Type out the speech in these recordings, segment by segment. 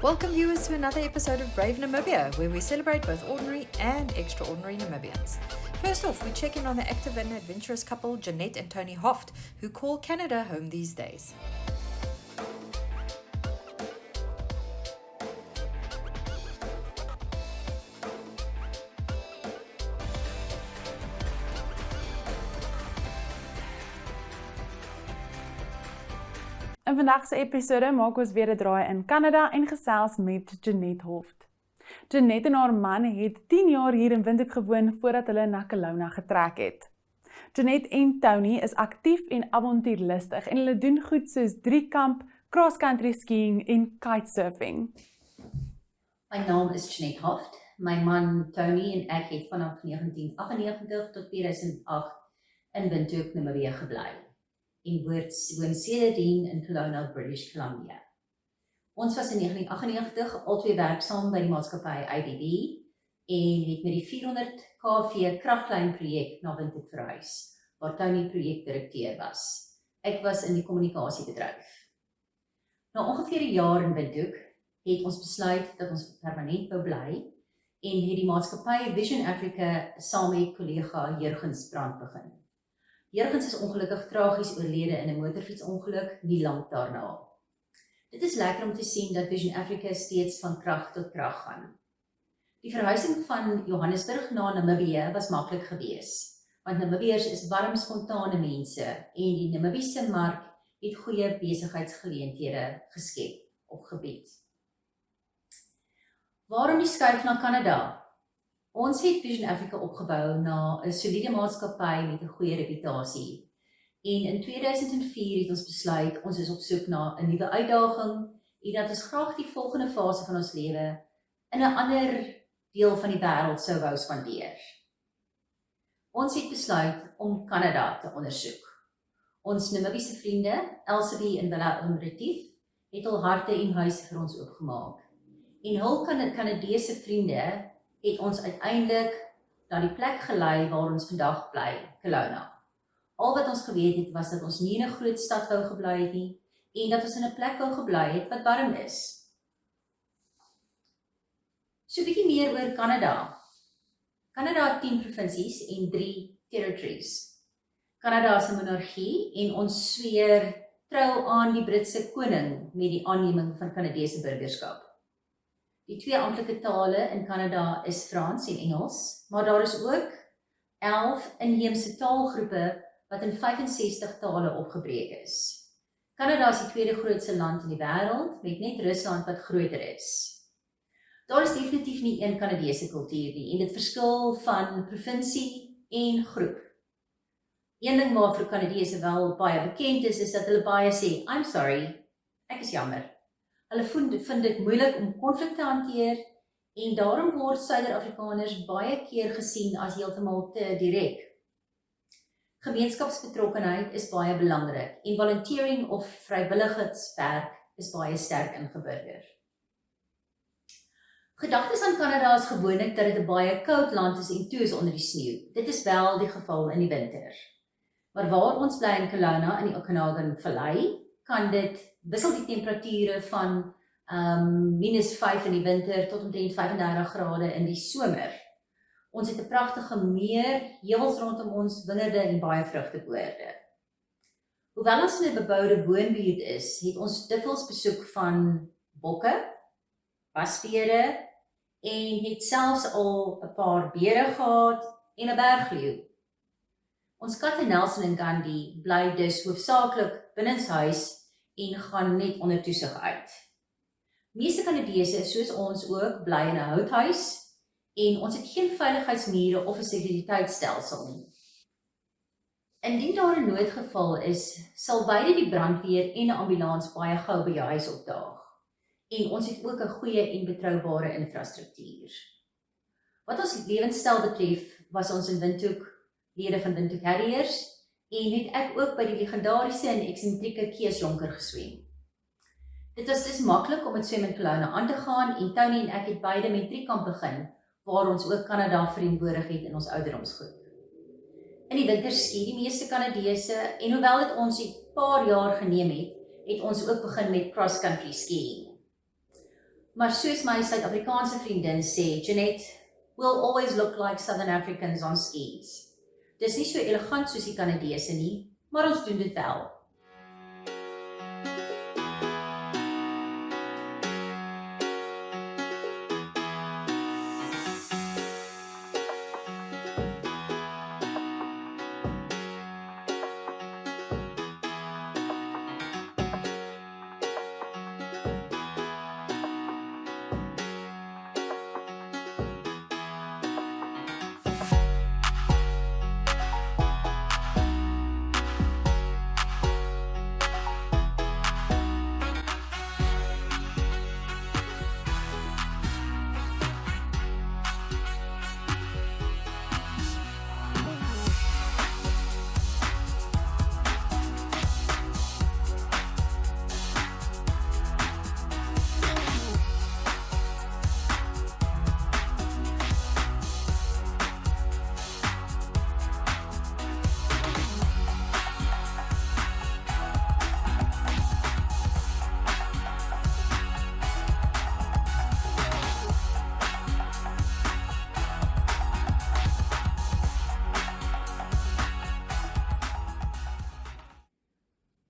Welcome viewers to another episode of Brave Namibia, where we celebrate both ordinary and extraordinary Namibians. First off, we check in on the active and adventurous couple Jeanette and Tony Hoft, who call Canada home these days. In vandag se episode maak ons weer 'n draai in Kanada en gesels met Jeanette Hoft. Jeanette en haar man het 10 jaar hier in Windhoek gewoon voordat hulle na Kelowna getrek het. Jeanette en Tony is aktief en avontuurlustig en hulle doen goed soos 3-kamp, cross-country skiing en kitesurfing. My naam is Jeanette Hoft. My man Tony en ek het vanaf 1998 tot 2008 in Windhoek, Namibia gebly. En woon sedertdien in Kelowna, British Columbia. Ons was in 1998 albei werksaam by die maatskappy IDB en het met die 400 kV kragklyn projek na Windhoek verhuis, waar Tony projekdirekteur was. Ek was in die kommunikasiebedryf. Na ongeveer 'n jaar in Windhoek het ons besluit dat ons permanent wou bly en het die maatskappy Vision Africa saam met kollega Jurgens Brand begin. Jurgens is ongelukkig tragies oorlede in 'n motorfietsongeluk nie lank daarna. Dit is lekker om te sien dat Vision Africa steeds van krag tot krag gaan. Die verhuising van Johannesburg na Namibië was maklik gewees, want Namibiërs is warm, spontane mense en die Namibiese mark het goeie besigheidsgeleenthede geskep of gebied. Waarom die skuif na Kanada? Ons het Vision Africa opgebou na 'n soliede maatskappy met 'n goeie reputasie. En in 2004 het ons besluit, ons is op soek na 'n nuwe uitdaging en dat ons graag die volgende fase van ons lewe in 'n ander deel van die wêreld sou wou spandeer. Ons het besluit om Kanada te ondersoek. Ons Namibiese vriende, Elsabie en Willa Retief, het al harte en huise vir ons oopgemaak. En hul Kanadese vriende het ons uiteindelik na die plek gelei waar ons vandag bly, Kelowna. Al wat ons geweet het was dat ons nie in 'n groot stad wou gebly het nie en dat ons in 'n plek wou gebly het wat warm is. So 'n bietjie meer oor Kanada. Kanada het 10 provinsies en 3 territories. Kanada is 'n monargie en ons sweer trou aan die Britse koning met die aanneming van Kanadese burgerskap. Die 2 amptelike tale in Kanada is Frans en Engels, maar daar is ook 11 inheemse taalgroepe wat in 65 tale opgebreek is. Kanada is die tweede grootste land in die wêreld, met net Rusland wat groter is. Daar is definitief nie een Kanadese kultuur nie, en dit verskil van provinsie en groep. Een ding waarvoor Kanadese wel baie bekend is dat hulle baie sê, I'm sorry, ek is jammer. Hulle vind dit moeilik om konflik te hanteer en daarom word Suider-Afrikaners baie keer gesien as heeltemal te direk. Gemeenskapsbetrokkenheid is baie belangrik en volunteering of vrywilligheidswerk is baie sterk ingeburger. Gedagtes aan Kanada is gewoonlik dat dit 'n baie koud land is en toe is onder die sneeu. Dit is wel die geval in die winter. Maar waar ons bly in Kelowna in die Okanagan Vallei, kan dit wissel die temperature van -5 in die winter tot omtrent 35 grade in die somer. Ons het 'n pragtige meer, heuwels rondom ons, wingerde en baie vrugteboorde. Hoewel ons in 'n beboude woonbuurt is, het ons dikwels besoek van bokke, wasbere en het selfs al 'n paar bere gehad en 'n bergleeu. Ons katte Nelson en Gandhi bly dus hoofsaaklik binnenshuis en gaan net onder toesig uit. Meeste Kanadese, soos ons ook, bly in 'n houthuis en ons het geen veiligheidsmure of 'n sekuriteitstelsel nie. Indien daar 'n noodgeval is, sal beide die brandweer en 'n ambulans baie gou by jou huis opdaag. En ons het ook 'n goeie en betroubare infrastruktuur. Wat ons lewenstyl betref, was ons in Windhoek lede van Windhoek Harriers en het ek ook by die legendariese en eksentrieke Keeslonker geswem. Dit was dus maklik om met swem in Kelowna aan te gaan en Tony en ek het beide met 3-kamp begin, waar ons ook Kanada verteenwoordig het in ons ouderdomsgroep. In die winter ski die meeste Kanadese en hoewel dit ons 'n paar jaar geneem het, het ons ook begin met cross-country skiing. Maar soos my Suid-Afrikaanse vriendin sê, Jeanette, we'll always look like Southern Africans on skis. Dis nie so elegant soos die Kanadese nie, maar ons doen dit wel.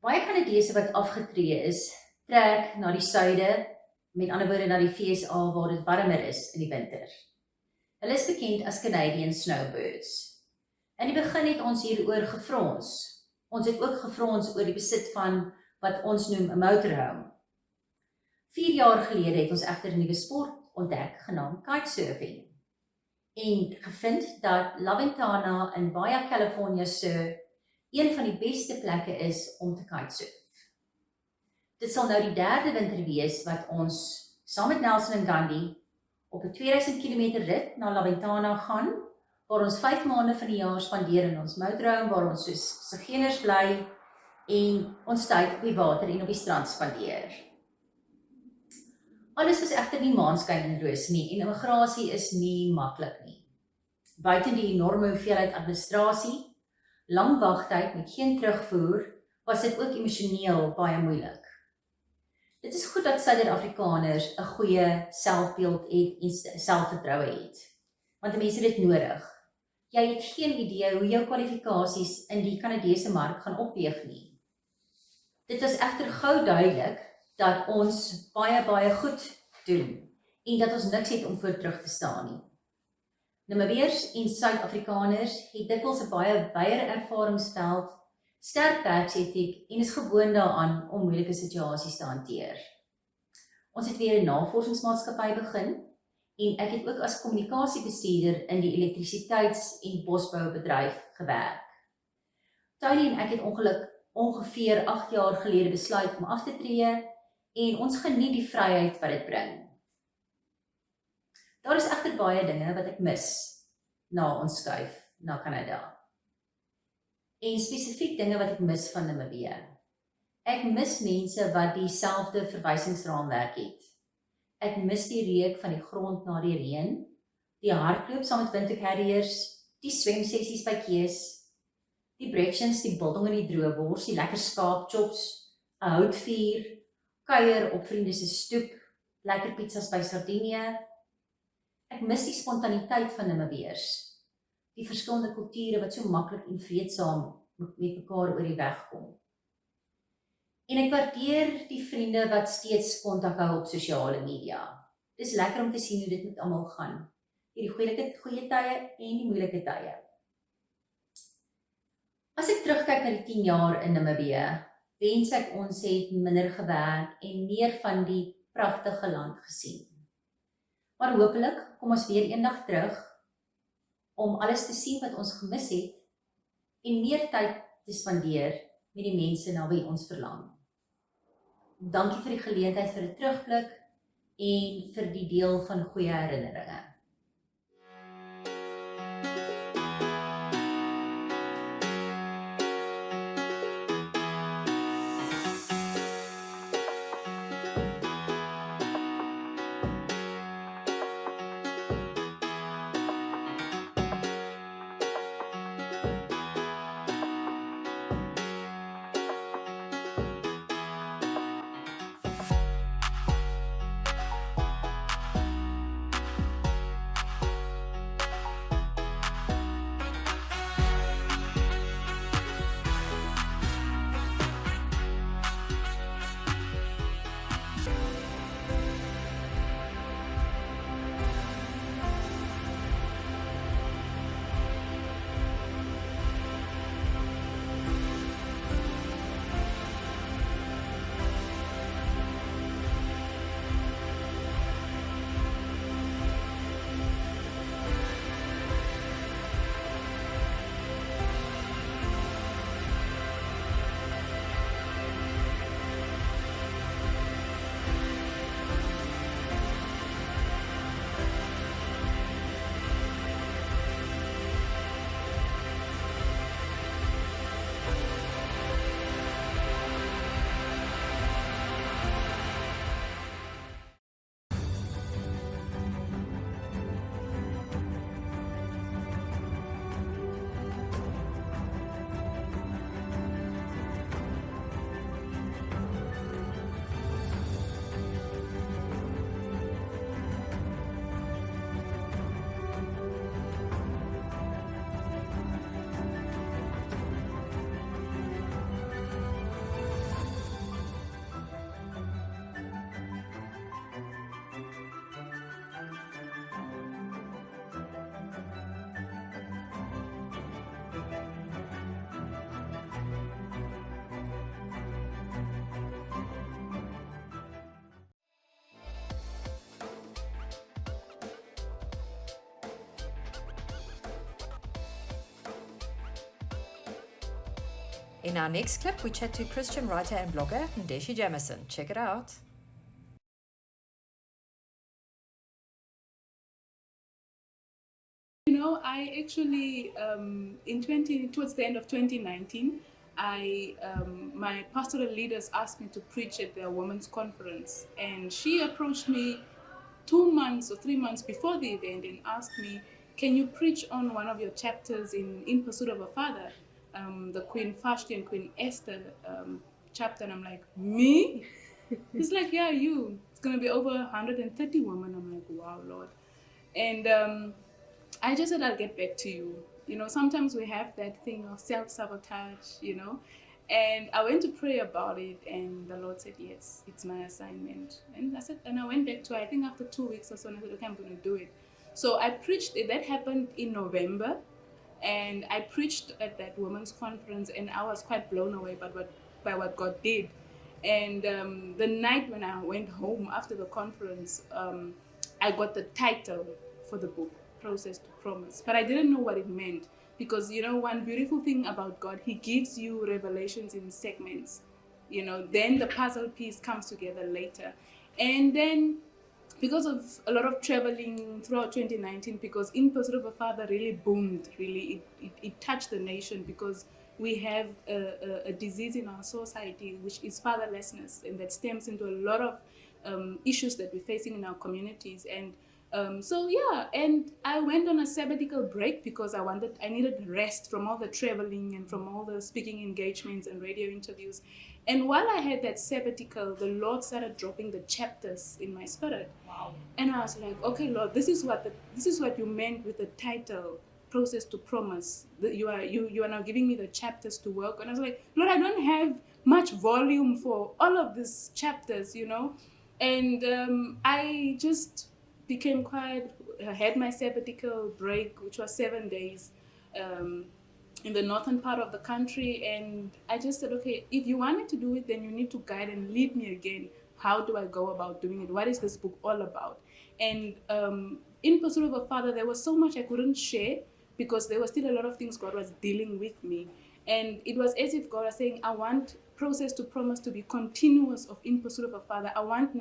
Baie Kanadese wat afgetree is, trek na die suide, met ander woorde na die VSA waar dit warmer is in die winter. Hulle is bekend as Canadian Snowbirds. In die begin het ons hieroor gefrons. Ons het ook gefrons oor die besit van wat ons noem 'n motorhome. 4 jaar gelede het ons egter 'n nuwe sport ontdek genaamd kitesurfing. En gevind dat Lawentana in Baja California se een van die beste plekke is om te kitesurf. Dit sal nou die 3de winter wees wat ons saam met Nelson en Gandhi op 'n 2000 km rit na Lawentana gaan, waar ons 5 maande van die jaar spandeer in ons motorhome, waar ons soos sigeners bly en ons tyd op die water en op die strand spandeer. Alles is egter nie maanskyn en roos nie en immigrasie is nie maklik nie. Buiten die enorme hoeveelheid administrasie, lang wagtyd met geen terugvoer, was dit ook emosioneel baie moeilik. Dit is goed dat Suid-Afrikaners 'n goeie selfbeeld het en selfvertroue het, want mense het dit nodig. Jy het geen idee hoe jou kwalifikasies in die Kanadese mark gaan opweeg nie. Dit was egter gou duidelik dat ons baie goed doen en dat ons niks het om voor terug te staan nie. Namibiërs en Suid-Afrikaners het dikwels 'n baie wyeer ervaringsveld, sterk werksetiek en is gewoond daaraan om moeilike situasies te hanteer. Ons het weer 'n navorsingsmaatskappy begin en ek het ook as kommunikasiebestuurder in die elektrisiteits- en bosboubedryf gewerk. Tony en ek het ongeveer 8 jaar gelede besluit om af te tree en ons geniet die vryheid wat dit bring. Daar is egter baie dinge wat ek mis na ons skuif na Kanada. En spesifiek dinge wat ek mis van Namibië. Ek mis mense wat dieselfde verwysingsraamwerk het. Ek mis die reuk van die grond na die reën, die hardloop saam met wintercarriers, die swemsessies by Kees, die brekchens, die biltong in die droë wors, die lekker skaapchops, 'n houtvuur, kuier op vriende se stoep, lekker pizzas by Sardinië. Ek mis die spontaniteit van Namibiërs, die verskillende kulture wat so maklik en vreedsaam met mekaar oor die weg kom. En ek waardeer die vriende wat steeds kontak hou op sosiale media. Dis lekker om te sien hoe dit met almal gaan, hierdie goeie tye en die moeilike tye. As ek terugkyk na die 10 jaar in Namibië, wens ek ons het minder gewerk en meer van die pragtige land gesien. Maar hopelik kom ons weer eendag terug om alles te sien wat ons gemis het en meer tyd te spandeer met die mense na wie ons verlang. Dankie vir die geleentheid vir 'n terugblik en vir die deel van goeie herinneringe. In our next clip, we chat to Christian writer and blogger Ndeshi Jameson. Check it out. You know, I actually towards the end of 2019, my pastoral leaders asked me to preach at their women's conference, and she approached me 2 months or 3 months before the event and asked me, "Can you preach on one of your chapters in Pursuit of a Father, the Queen Vashti and Queen Esther chapter?" And I'm like, "Me?" It's like, "Yeah, you. It's gonna be over 130 women." I'm like, "Wow, Lord," and I just said I'll get back to you. You know, sometimes we have that thing of self-sabotage, you know. And I went to pray about it, and the Lord said, "Yes, it's my assignment." And I said, and I went back to her, I think after 2 weeks or so, and I said, "Okay, I'm going to do it." So I preached it. That happened in November, and I preached at that women's conference, and I was quite blown away by what God did. And the night when I went home after the conference, I got the title for the book, Process to Promise. But I didn't know what it meant, because, you know, one beautiful thing about God, He gives you revelations in segments. You know, then the puzzle piece comes together later. And then, because of a lot of traveling throughout 2019, because In Pursuit of a Father really boomed, really, it touched the nation, because we have a disease in our society, which is fatherlessness, and that stems into a lot of issues that we're facing in our communities. And so yeah, and I went on a sabbatical break because I needed rest from all the traveling and from all the speaking engagements and radio interviews. And while I had that sabbatical, the Lord started dropping the chapters in my spirit. Wow. And I was like, "Okay, Lord, this is what you meant with the title, Process to Promise. You are now giving me the chapters to work." And I was like, "Lord, I don't have much volume for all of these chapters, you know." And I just became quiet. I had my sabbatical break, which was 7 days. In the northern part of the country, and I just said, "Okay, if you want me to do it, then you need to guide and lead me again. How do I go about doing it? What is this book all about?" And In Pursuit of a Father, there was so much I couldn't share, because there were still a lot of things God was dealing with me. And it was as if God was saying, "I want Process to Promise to be continuous of In Pursuit of a Father. I want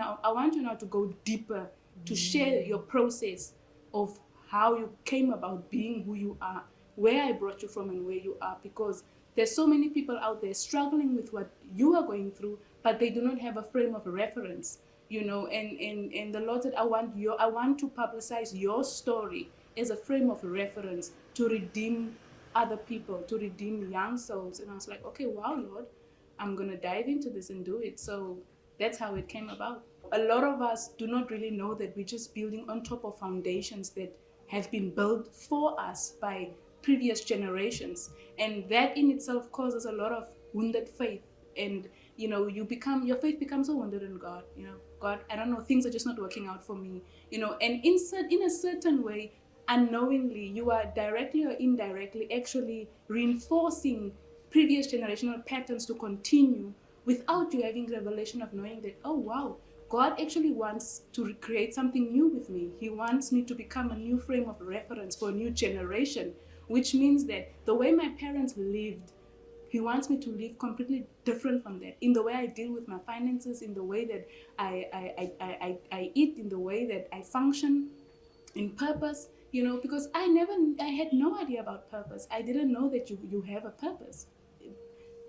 you now to go deeper, to share your process of how you came about being who you are, where I brought you from and where you are," because there's so many people out there struggling with what you are going through, but they do not have a frame of reference, you know. And the Lord said, I want to publicize your story as a frame of reference to redeem other people, to redeem young souls. And I was like, "Okay, wow, Lord, I'm gonna dive into this and do it." So that's how it came about. A lot of us do not really know that we're just building on top of foundations that have been built for us by previous generations, and that in itself causes a lot of wounded faith. And you know, your faith becomes so wounded in God. You know, "God, I don't know, things are just not working out for me," you know. And in a certain way, unknowingly, you are directly or indirectly actually reinforcing previous generational patterns to continue, without you having revelation of knowing that, "Oh wow, God actually wants to recreate something new with me. He wants me to become a new frame of reference for a new generation," which means that the way my parents lived, He wants me to live completely different from that, in the way I deal with my finances, in the way that I eat, in the way that I function, in purpose, you know, because I had no idea about purpose. I didn't know that you have a purpose.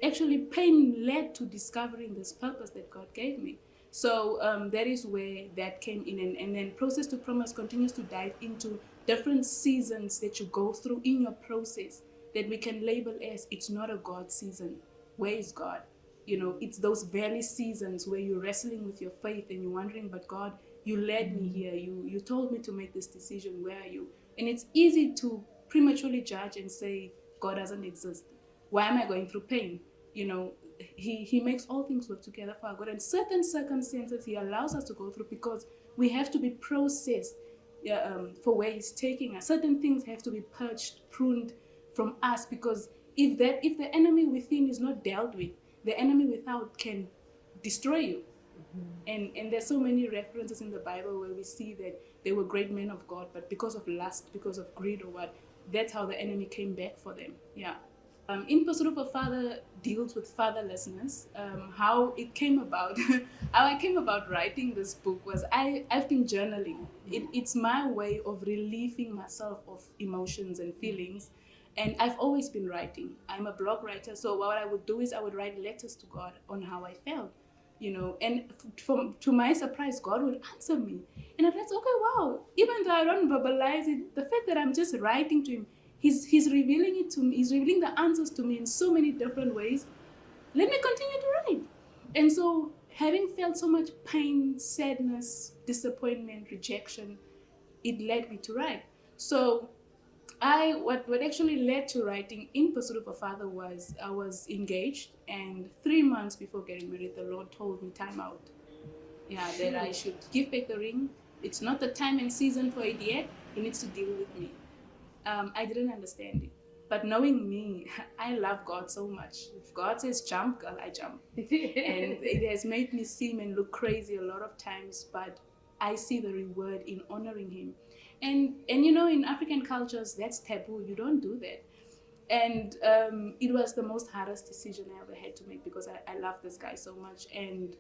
Actually, pain led to discovering this purpose that God gave me. So that is where that came in. And then Process to Promise continues to dive into different seasons that you go through in your process, that we can label as, it's not a God season. Where is God? You know, it's those valley seasons where you're wrestling with your faith and you're wondering, "But God, you led me here. You told me to make this decision. Where are you?" And it's easy to prematurely judge and say, "God doesn't exist. Why am I going through pain?" You know, he makes all things work together for our good. And certain circumstances He allows us to go through, because we have to be processed for where He's taking us. Certain things have to be purged, pruned from us, because if the enemy within is not dealt with, the enemy without can destroy you. And there's so many references in the Bible where we see that they were great men of God, but because of lust, because of greed or what, that's how the enemy came back for them. Yeah. In Pursuit of a Father deals with fatherlessness. How it came about, how I came about writing this book was I've been journaling. It's my way of relieving myself of emotions and feelings. And I've always been writing. I'm a blog writer, so what I would do is I would write letters to God on how I felt, and to my surprise, God would answer me. And I was like, okay, wow, even though I don't verbalize it, the fact that I'm just writing to him, he's revealing it to me, he's revealing the answers to me in so many different ways. Let me continue to write. And so, having felt so much pain, sadness, disappointment, rejection, it led me to write. So what actually led to writing In Pursuit of a Father was I was engaged, and 3 months before getting married, the Lord told me time out. Yeah, that I should give back the ring. It's not the time and season for it yet. He needs to deal with me. I didn't understand it. But knowing me, I love God so much. If God says jump, girl, I jump. And it has made me seem and look crazy a lot of times, but I see the reward in honoring him. And in African cultures, that's taboo. You don't do that. And it was the most hardest decision I ever had to make, because I love this guy so much. And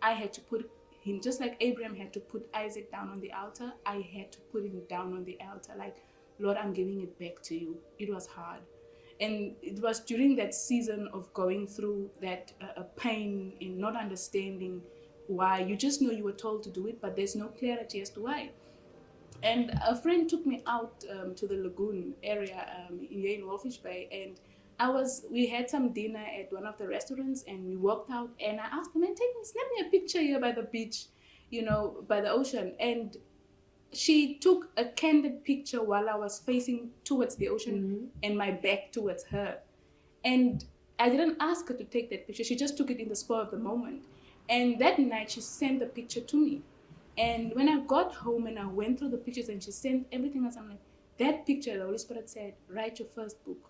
I had to put him, just like Abraham had to put Isaac down on the altar, I had to put him down on the altar. Like, Lord, I'm giving it back to you. It was hard. And it was during that season of going through that pain in not understanding why. You just know you were told to do it, but there's no clarity as to why. And a friend took me out to the lagoon area here in Wolfish Bay, and we had some dinner at one of the restaurants, and we walked out, and I asked him, man, snap me a picture here by the beach, by the ocean. And she took a candid picture while I was facing towards the ocean and my back towards her. And I didn't ask her to take that picture. She just took it in the spur of the moment. And that night she sent the picture to me. And when I got home and I went through the pictures and she sent everything else, I'm like, that picture, the Holy Spirit said, write your first book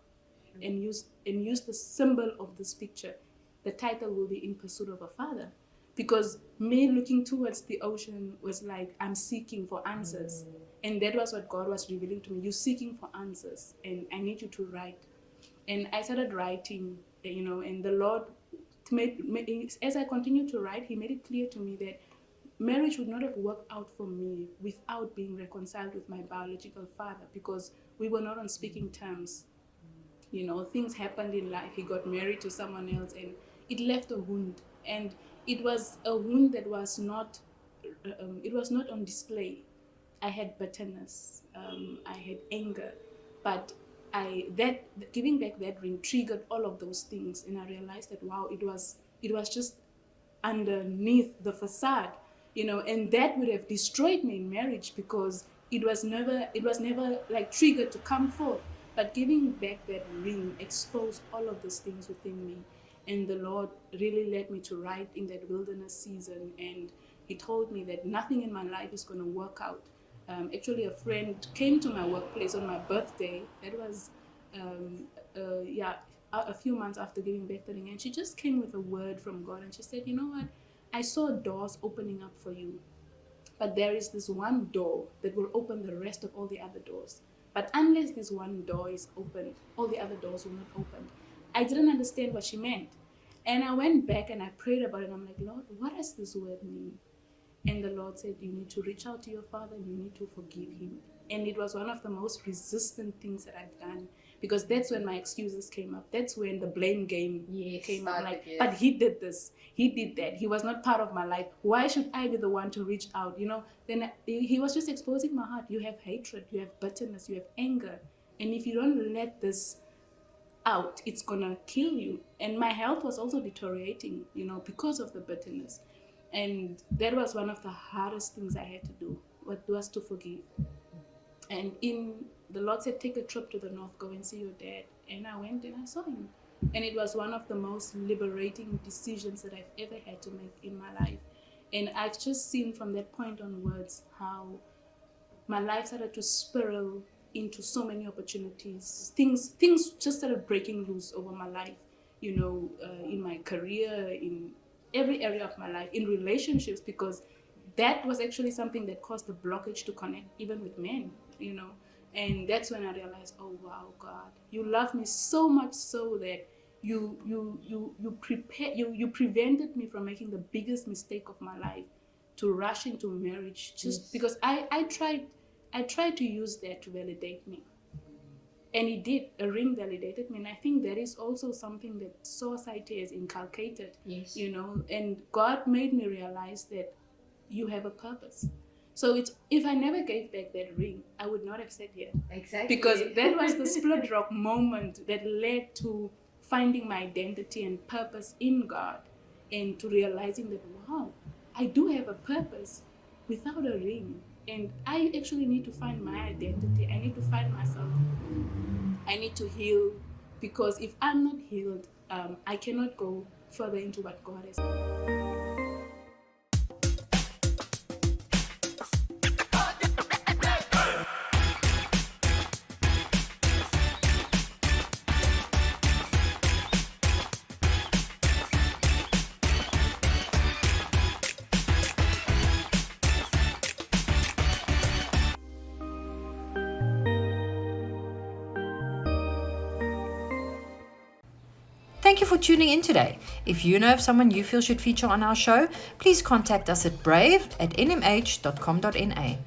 and use the symbol of this picture. The title will be In Pursuit of a Father. Because me looking towards the ocean was like, I'm seeking for answers. And that was what God was revealing to me. You're seeking for answers, and I need you to write. And I started writing, and the Lord as I continued to write, he made it clear to me that marriage would not have worked out for me without being reconciled with my biological father, because we were not on speaking terms. Things happened in life. He got married to someone else, and it left a wound. And it was a wound that was not on display. I had bitterness, I had anger, but giving back that ring triggered all of those things, and I realized that wow, it was just underneath the facade, and that would have destroyed me in marriage, because it was never like triggered to come forth. But giving back that ring exposed all of those things within me, and the Lord really led me to write in that wilderness season, and he told me that nothing in my life is going to work out. Actually, a friend came to my workplace on my birthday. That was a few months after giving back the ring, and she just came with a word from God, and she said, you know what, I saw doors opening up for you, but there is this one door that will open the rest of all the other doors. But unless this one door is open, all the other doors will not open. I didn't understand what she meant. And I went back and I prayed about it. I'm like, Lord, what does this word mean? And the Lord said, you need to reach out to your father and you need to forgive him. And it was one of the most resistant things that I've done, because that's when my excuses came up. That's when the blame game came up. Like, but he did this, he did that, he was not part of my life. Why should I be the one to reach out? Then he was just exposing my heart. You have hatred, you have bitterness, you have anger. And if you don't let this out, it's gonna kill you. And my health was also deteriorating, because of the bitterness. And that was one of the hardest things I had to do, was to forgive. And the Lord said, take a trip to the north, go and see your dad. And I went and I saw him. And it was one of the most liberating decisions that I've ever had to make in my life. And I've just seen from that point onwards how my life started to spiral into so many opportunities. Things just started breaking loose over my life, in my career, in every area of my life, in relationships, because that was actually something that caused the blockage to connect even with men. And that's when I realized, oh wow, God, you love me so much so that you prevented me from making the biggest mistake of my life, to rush into marriage just because I tried to use that to validate me. And it did. A ring validated me. And I think that is also something that society has inculcated, you know. And God made me realize that you have a purpose. So if I never gave back that ring, I would not have sat here. Exactly. Because that was the split rock moment that led to finding my identity and purpose in God, and to realizing that, wow, I do have a purpose without a ring. And I actually need to find my identity. I need to find myself. I need to heal, because if I'm not healed, I cannot go further into what God has. Thank you for tuning in today. If you know of someone you feel should feature on our show, please contact us at brave@nmh.com.na.